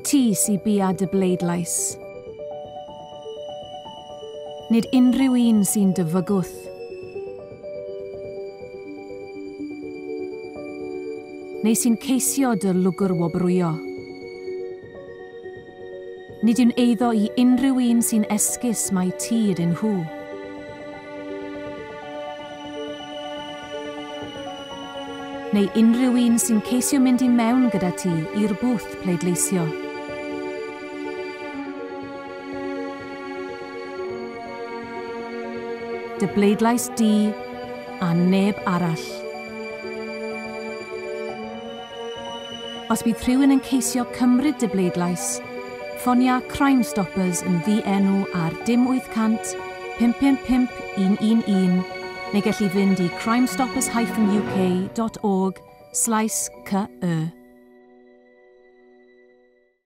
ti sy'n bia dy bleidlais. Nid unrhyw un sy'n dy fygwth. Neu sy'n ceisio dy lwgrwobrwyo. Nid yw'n eiddo i unrhyw un sy'n esgus mai ti ydyn nhw. Neu unrhyw un sy'n ceisio mynd i mewn gyda ti i'r bwth pleidleisio. Dy bleidlais di a neb arall. Os bydd rhywun yn ceisio cymryd dy bleidlais, ffonia Crime Stoppers yn ddi-enw ar dim 800 555 111 neu gellu fynd i crimestoppers-uk.org/cy.